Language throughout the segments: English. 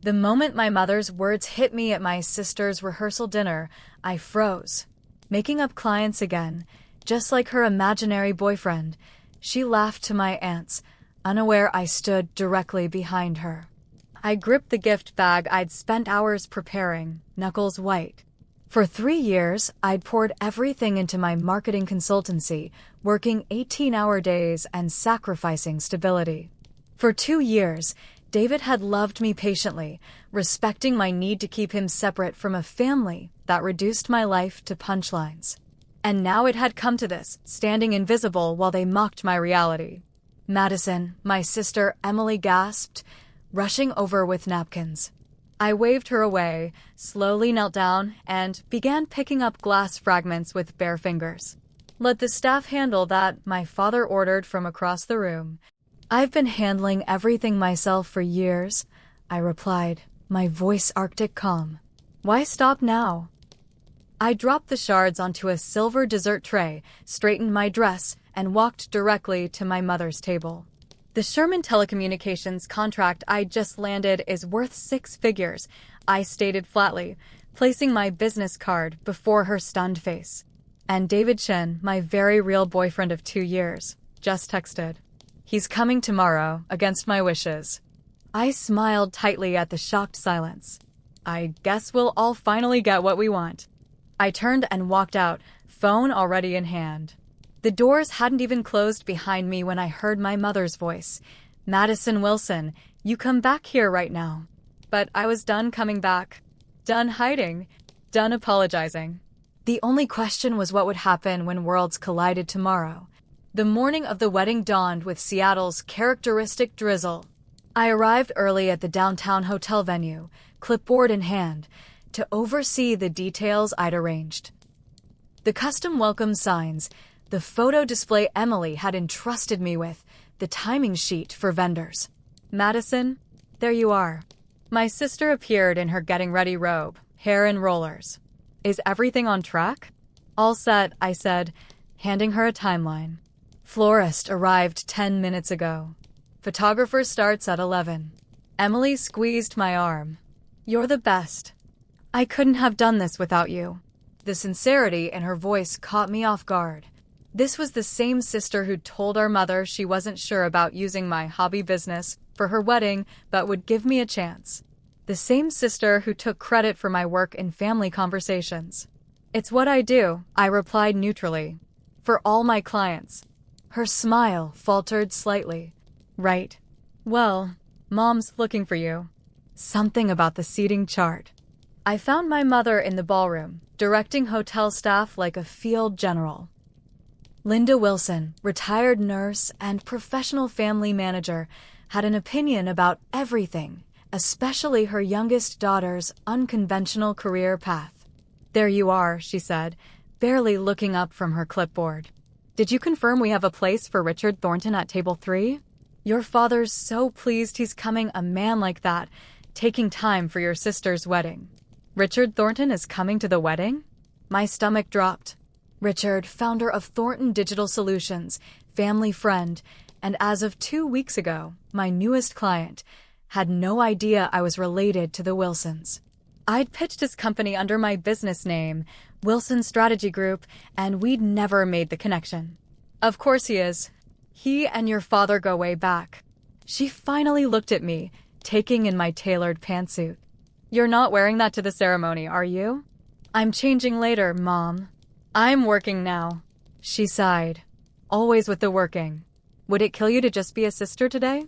The moment my mother's words hit me at my sister's rehearsal dinner, I froze. Making up clients again, just like her imaginary boyfriend, she laughed to my aunts, unaware I stood directly behind her. I gripped the gift bag I'd spent hours preparing, knuckles white. For 3 years, I'd poured everything into my marketing consultancy, working 18-hour days and sacrificing stability. For 2 years, David had loved me patiently, respecting my need to keep him separate from a family that reduced my life to punchlines. And now it had come to this, standing invisible while they mocked my reality. "Madison," my sister Emily gasped, rushing over with napkins. I waved her away, slowly knelt down, and began picking up glass fragments with bare fingers. "Let the staff handle that," my father ordered from across the room. "I've been handling everything myself for years," I replied, my voice arctic calm. "Why stop now?" I dropped the shards onto a silver dessert tray, straightened my dress, and walked directly to my mother's table. "The Sherman Telecommunications contract I just landed is worth 6 figures, I stated flatly, placing my business card before her stunned face. "And David Shin, my very real boyfriend of 2 years, just texted. He's coming tomorrow, against my wishes." I smiled tightly at the shocked silence. "I guess we'll all finally get what we want." I turned and walked out, phone already in hand. The doors hadn't even closed behind me when I heard my mother's voice. "Madison Wilson, you come back here right now." But I was done coming back. Done hiding. Done apologizing. The only question was what would happen when worlds collided tomorrow. The morning of the wedding dawned with Seattle's characteristic drizzle. I arrived early at the downtown hotel venue, clipboard in hand, to oversee the details I'd arranged. The custom welcome signs, the photo display Emily had entrusted me with, the timing sheet for vendors. "Madison, there you are." My sister appeared in her getting-ready robe, hair in rollers. "Is everything on track?" "All set," I said, handing her a timeline. "Florist arrived 10 minutes ago. Photographer starts at 11. Emily squeezed my arm. "You're the best. I couldn't have done this without you." The sincerity in her voice caught me off guard. This was the same sister who told our mother she wasn't sure about using my hobby business for her wedding but would give me a chance. The same sister who took credit for my work in family conversations. "It's what I do," I replied neutrally. "For all my clients." Her smile faltered slightly. "Right. Well, Mom's looking for you." Something about the seating chart. I found my mother in the ballroom, directing hotel staff like a field general. Linda Wilson, retired nurse and professional family manager, had an opinion about everything, especially her youngest daughter's unconventional career path. "There you are," she said, barely looking up from her clipboard. "Did you confirm we have a place for Richard Thornton at table 3? Your father's so pleased he's coming, a man like that, taking time for your sister's wedding." "Richard Thornton is coming to the wedding?" My stomach dropped. Richard, founder of Thornton Digital Solutions, family friend, and as of 2 weeks ago, my newest client, had no idea I was related to the Wilsons. I'd pitched his company under my business name, Wilson Strategy Group, and we'd never made the connection. "Of course he is. He and your father go way back." She finally looked at me, taking in my tailored pantsuit. "You're not wearing that to the ceremony, are you?" "I'm changing later, Mom. I'm working now." She sighed. "Always with the working. Would it kill you to just be a sister today?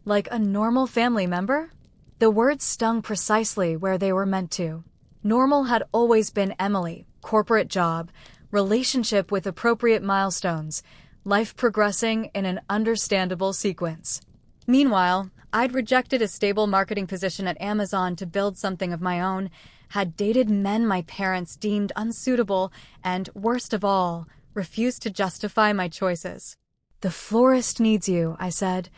Like a normal family member?" The words stung precisely where they were meant to. Normal had always been Emily, corporate job, relationship with appropriate milestones, life progressing in an understandable sequence. Meanwhile, I'd rejected a stable marketing position at Amazon to build something of my own, had dated men my parents deemed unsuitable, and, worst of all, refused to justify my choices. "The florist needs you," I said,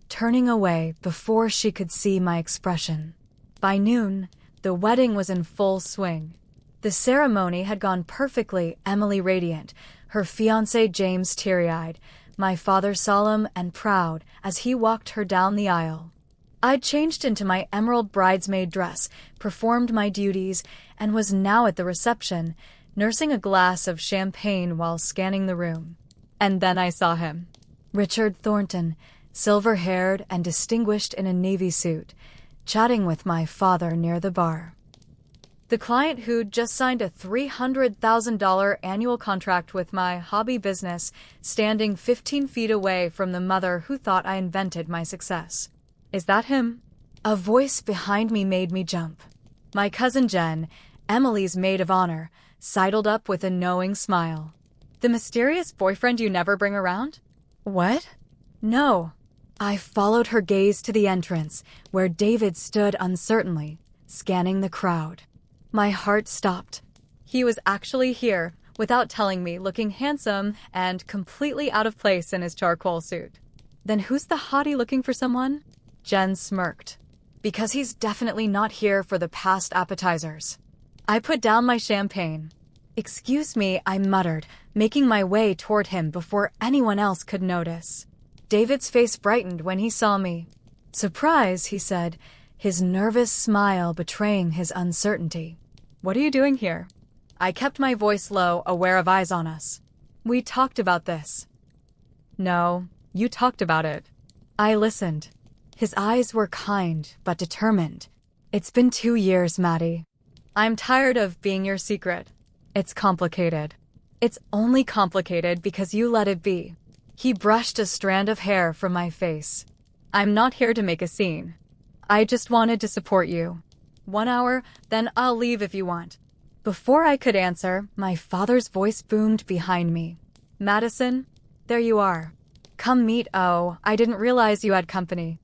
turning away before she could see my expression. By noon, the wedding was in full swing. The ceremony had gone perfectly, Emily radiant, her fiancé James teary-eyed, my father solemn and proud as he walked her down the aisle. I'd changed into my emerald bridesmaid dress, performed my duties, and was now at the reception, nursing a glass of champagne while scanning the room. And then I saw him. Richard Thornton, silver-haired and distinguished in a navy suit, chatting with my father near the bar. The client who'd just signed a $300,000 annual contract with my hobby business, standing 15 feet away from the mother who thought I invented my success. Is that him? A voice behind me made me jump. My cousin Jen, Emily's maid of honor, sidled up with a knowing smile. The mysterious boyfriend you never bring around? What? No. I followed her gaze to the entrance, where David stood uncertainly, scanning the crowd. My heart stopped. He was actually here, without telling me, looking handsome and completely out of place in his charcoal suit. Then who's the hottie looking for someone? Jen smirked. Because he's definitely not here for the past appetizers. I put down my champagne. Excuse me, I muttered, making my way toward him before anyone else could notice. David's face brightened when he saw me. Surprise, he said, his nervous smile betraying his uncertainty. What are you doing here? I kept my voice low, aware of eyes on us. We talked about this. No, you talked about it. I listened. His eyes were kind, but determined. It's been 2 years, Maddie. I'm tired of being your secret. It's complicated. It's only complicated because you let it be. He brushed a strand of hair from my face. I'm not here to make a scene. I just wanted to support you. 1 hour, then I'll leave if you want. Before I could answer, my father's voice boomed behind me. Madison, there you are. Come meet. Oh, I didn't realize you had company.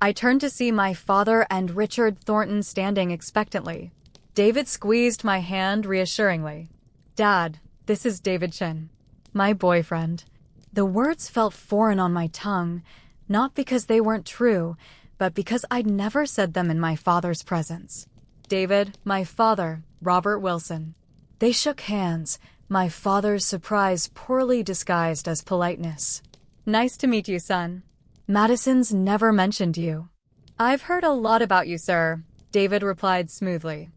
I turned to see my father and Richard Thornton standing expectantly. David squeezed my hand reassuringly. Dad, this is David Chin, my boyfriend. The words felt foreign on my tongue, not because they weren't true, but because I'd never said them in my father's presence. David, my father, Robert Wilson. They shook hands, my father's surprise poorly disguised as politeness. Nice to meet you, son. Madison's never mentioned you. I've heard a lot about you, sir, David replied smoothly.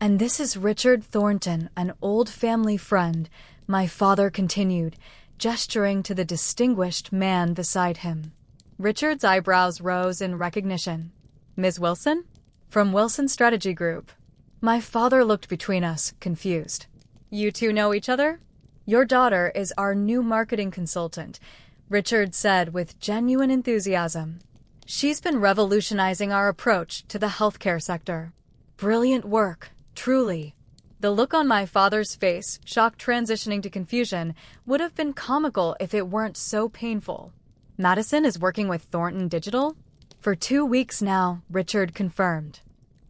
And this is Richard Thornton, an old family friend, my father continued, gesturing to the distinguished man beside him. Richard's eyebrows rose in recognition. Ms. Wilson? From Wilson Strategy Group. My father looked between us, confused. You two know each other? Your daughter is our new marketing consultant, Richard said with genuine enthusiasm. She's been revolutionizing our approach to the healthcare sector. Brilliant work, truly. The look on my father's face, shock transitioning to confusion, would have been comical if it weren't so painful. Madison is working with Thornton Digital? For 2 weeks now, Richard confirmed.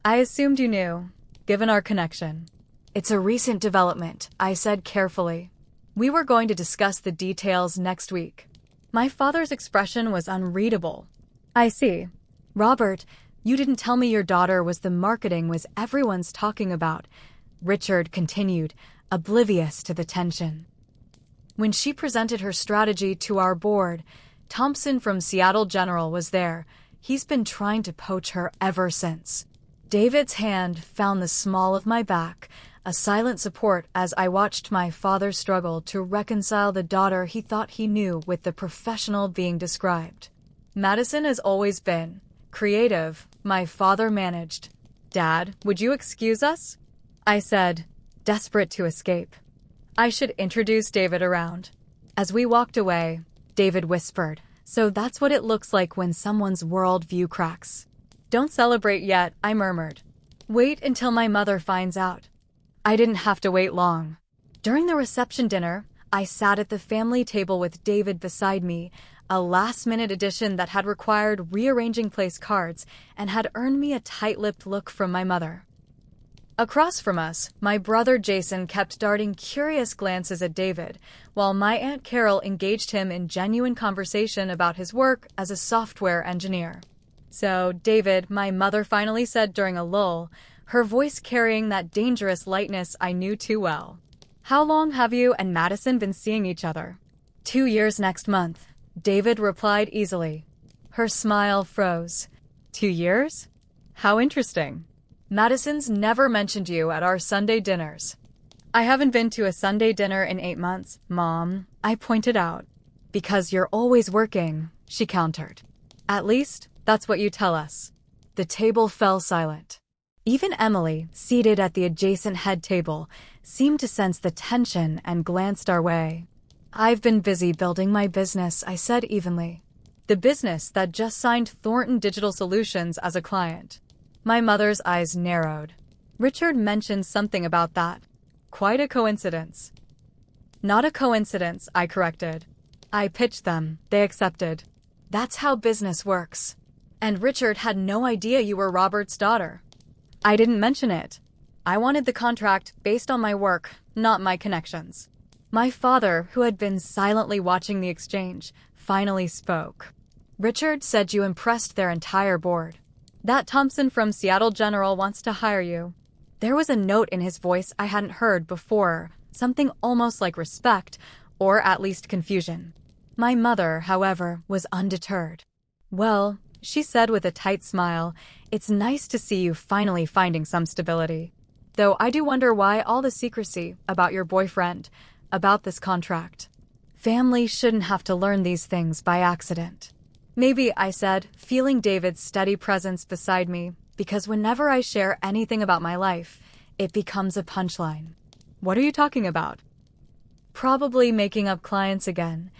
I assumed you knew, given our connection. It's a recent development, I said carefully. We were going to discuss the details next week. My father's expression was unreadable. I see. Robert, you didn't tell me your daughter was the marketing was everyone's talking about, Richard continued, oblivious to the tension. When she presented her strategy to our board, Thompson from Seattle General was there. He's been trying to poach her ever since. David's hand found the small of my back, a silent support as I watched my father struggle to reconcile the daughter he thought he knew with the professional being described. Madison has always been creative, my father managed. Dad, would you excuse us? I said, desperate to escape. I should introduce David around. As we walked away, David whispered, so that's what it looks like when someone's worldview cracks. Don't celebrate yet, I murmured. Wait until my mother finds out. I didn't have to wait long. During the reception dinner, I sat at the family table with David beside me, a last-minute addition that had required rearranging place cards and had earned me a tight-lipped look from my mother. Across from us, my brother Jason kept darting curious glances at David, while my Aunt Carol engaged him in genuine conversation about his work as a software engineer. So, David, my mother finally said during a lull, her voice carrying that dangerous lightness I knew too well. How long have you and Madison been seeing each other? 2 years next month, David replied easily. Her smile froze. 2 years? How interesting. Madison's never mentioned you at our Sunday dinners. I haven't been to a Sunday dinner in 8 months, Mom, I pointed out. Because you're always working, she countered. At least, that's what you tell us. The table fell silent. Even Emily, seated at the adjacent head table, seemed to sense the tension and glanced our way. I've been busy building my business, I said evenly. The business that just signed Thornton Digital Solutions as a client. My mother's eyes narrowed. Richard mentioned something about that. Quite a coincidence. Not a coincidence, I corrected. I pitched them, they accepted. That's how business works. And Richard had no idea you were Robert's daughter. I didn't mention it. I wanted the contract based on my work, not my connections. My father, who had been silently watching the exchange, finally spoke. Richard said you impressed their entire board. That Thompson from Seattle General wants to hire you. There was a note in his voice I hadn't heard before, something almost like respect, or at least confusion. My mother, however, was undeterred. Well, she said with a tight smile, it's nice to see you finally finding some stability. Though I do wonder why all the secrecy about your boyfriend, about this contract. Family shouldn't have to learn these things by accident. Maybe, I said, feeling David's steady presence beside me, because whenever I share anything about my life, it becomes a punchline. What are you talking about? Probably making up clients again.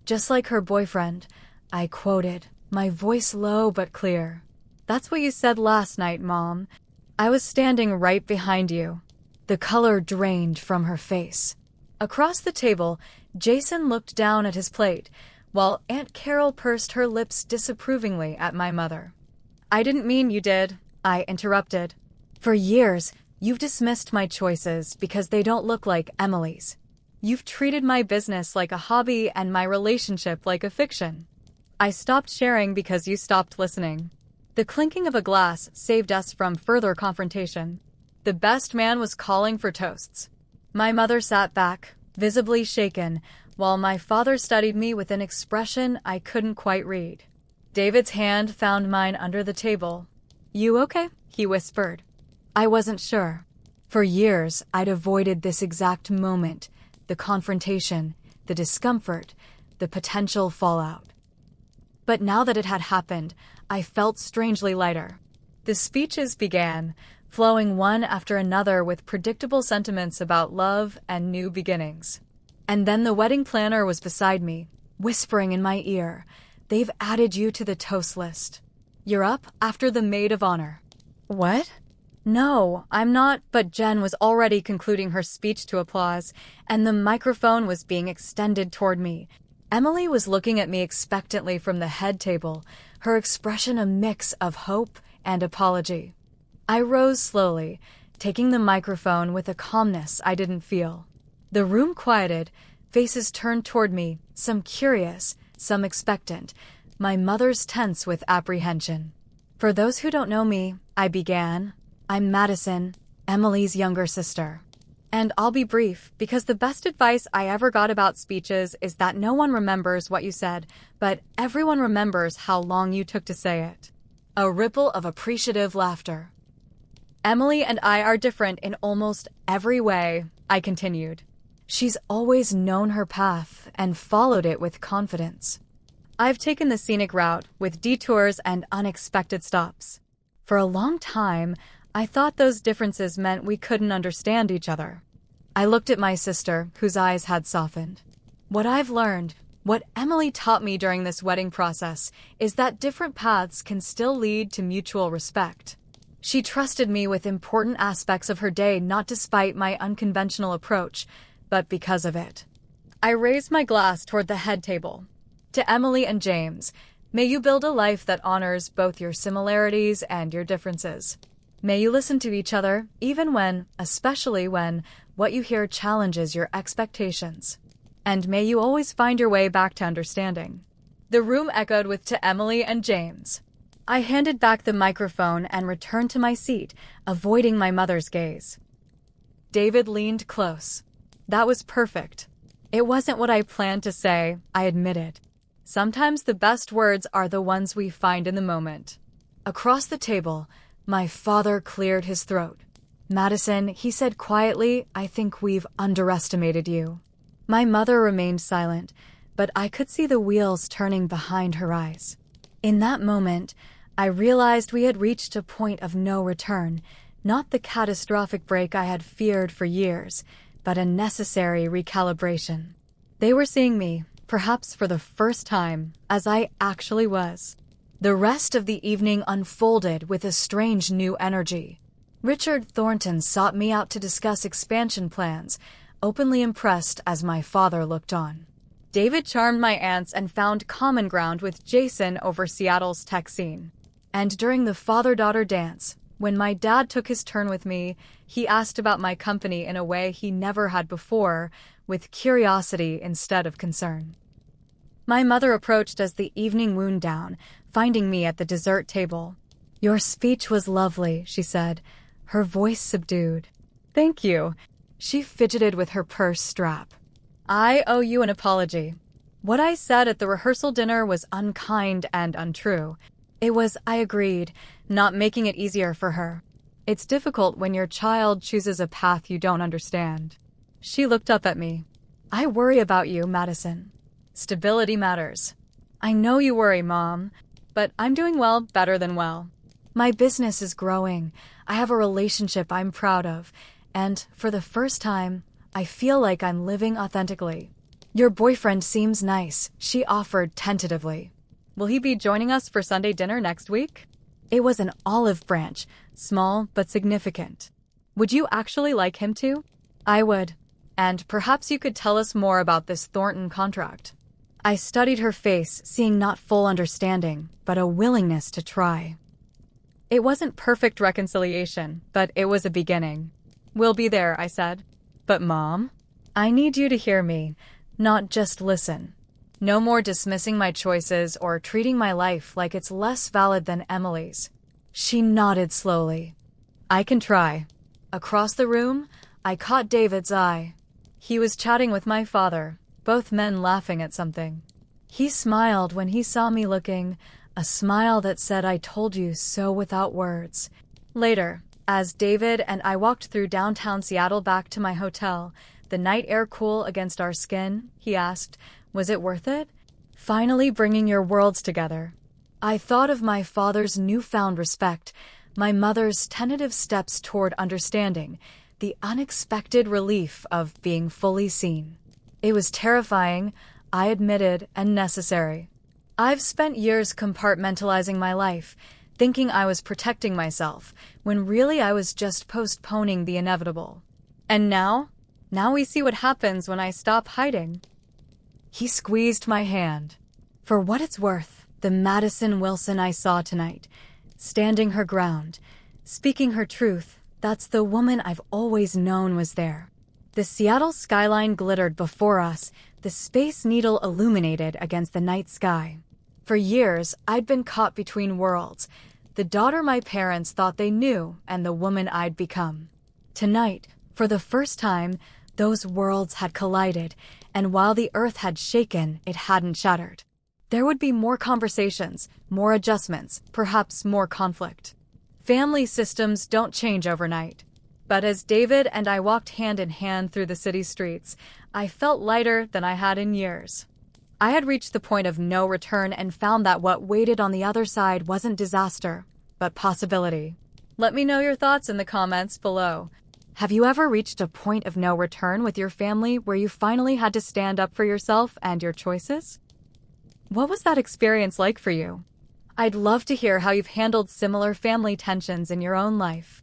Just like her boyfriend, I quoted, my voice low but clear. That's what you said last night, Mom. I was standing right behind you. The color drained from her face. Across the table, Jason looked down at his plate, while Aunt Carol pursed her lips disapprovingly at my mother. I didn't mean you did, I interrupted. For years, you've dismissed my choices because they don't look like Emily's. You've treated my business like a hobby and my relationship like a fiction. I stopped sharing because you stopped listening. The clinking of a glass saved us from further confrontation. The best man was calling for toasts. My mother sat back, visibly shaken, while my father studied me with an expression I couldn't quite read. David's hand found mine under the table. You okay? He whispered. I wasn't sure. For years, I'd avoided this exact moment, the confrontation, the discomfort, the potential fallout. But now that it had happened, I felt strangely lighter. The speeches began, flowing one after another with predictable sentiments about love and new beginnings. And then the wedding planner was beside me, whispering in my ear, they've added you to the toast list. You're up after the maid of honor. What? No, I'm not, but Jen was already concluding her speech to applause, and the microphone was being extended toward me. Emily was looking at me expectantly from the head table, her expression a mix of hope and apology. I rose slowly, taking the microphone with a calmness I didn't feel. The room quieted, faces turned toward me, some curious, some expectant, my mother's tense with apprehension. For those who don't know me, I began, I'm Madison, Emily's younger sister. And I'll be brief, because the best advice I ever got about speeches is that no one remembers what you said, but everyone remembers how long you took to say it. A ripple of appreciative laughter. Emily and I are different in almost every way, I continued. She's always known her path and followed it with confidence. I've taken the scenic route with detours and unexpected stops. For a long time, I thought those differences meant we couldn't understand each other. I looked at my sister, whose eyes had softened. What I've learned, what Emily taught me during this wedding process, is that different paths can still lead to mutual respect. She trusted me with important aspects of her day, not despite my unconventional approach, but because of it. I raised my glass toward the head table. To Emily and James, may you build a life that honors both your similarities and your differences. May you listen to each other, even when, especially when, what you hear challenges your expectations. And may you always find your way back to understanding. The room echoed with to Emily and James. I handed back the microphone and returned to my seat, avoiding my mother's gaze. David leaned close. That was perfect. It wasn't what I planned to say, I admitted. Sometimes the best words are the ones we find in the moment. Across the table, my father cleared his throat. "Madison," he said quietly, "I think we've underestimated you." My mother remained silent, but I could see the wheels turning behind her eyes. In that moment, I realized we had reached a point of no return, not the catastrophic break I had feared for years, but a necessary recalibration. They were seeing me, perhaps for the first time, as I actually was. The rest of the evening unfolded with a strange new energy. Richard Thornton sought me out to discuss expansion plans, openly impressed as my father looked on. David charmed my aunts and found common ground with Jason over Seattle's tech scene. And during the father-daughter dance, when my dad took his turn with me, he asked about my company in a way he never had before, with curiosity instead of concern. My mother approached as the evening wound down, finding me at the dessert table. "Your speech was lovely," she said, her voice subdued. "Thank you." She fidgeted with her purse strap. "I owe you an apology. What I said at the rehearsal dinner was unkind and untrue. It was, I agreed, not making it easier for her. It's difficult when your child chooses a path you don't understand." She looked up at me. "I worry about you, Madison. Stability matters." "I know you worry, Mom, but I'm doing well, better than well. My business is growing. I have a relationship I'm proud of, and for the first time, I feel like I'm living authentically. Your boyfriend seems nice," she offered tentatively. "Will he be joining us for Sunday dinner next week?" It was an olive branch, small but significant. "Would you actually like him to?" "I would. And perhaps you could tell us more about this Thornton contract." I studied her face, seeing not full understanding, but a willingness to try. It wasn't perfect reconciliation, but it was a beginning. "We'll be there," I said. "But Mom, I need you to hear me, not just listen. No more dismissing my choices or treating my life like it's less valid than Emily's." She nodded slowly. "I can try." Across the room, I caught David's eye. He was chatting with my father, both men laughing at something. He smiled when he saw me looking, a smile that said, "I told you so," without words. Later, as David and I walked through downtown Seattle back to my hotel, the night air cool against our skin, he asked, "Was it worth it? Finally bringing your worlds together." I thought of my father's newfound respect, my mother's tentative steps toward understanding, the unexpected relief of being fully seen. It was terrifying, I admitted, and necessary. I've spent years compartmentalizing my life, thinking I was protecting myself, when really I was just postponing the inevitable. And now we see what happens when I stop hiding. He squeezed my hand. For what it's worth, the Madison Wilson I saw tonight, standing her ground, speaking her truth, that's the woman I've always known was there. The Seattle skyline glittered before us, the Space Needle illuminated against the night sky. For years, I'd been caught between worlds, the daughter my parents thought they knew and the woman I'd become. Tonight, for the first time, those worlds had collided, and while the earth had shaken, it hadn't shattered. There would be more conversations, more adjustments, perhaps more conflict. Family systems don't change overnight. But as David and I walked hand in hand through the city streets, I felt lighter than I had in years. I had reached the point of no return and found that what waited on the other side wasn't disaster, but possibility. Let me know your thoughts in the comments below. Have you ever reached a point of no return with your family where you finally had to stand up for yourself and your choices? What was that experience like for you? I'd love to hear how you've handled similar family tensions in your own life.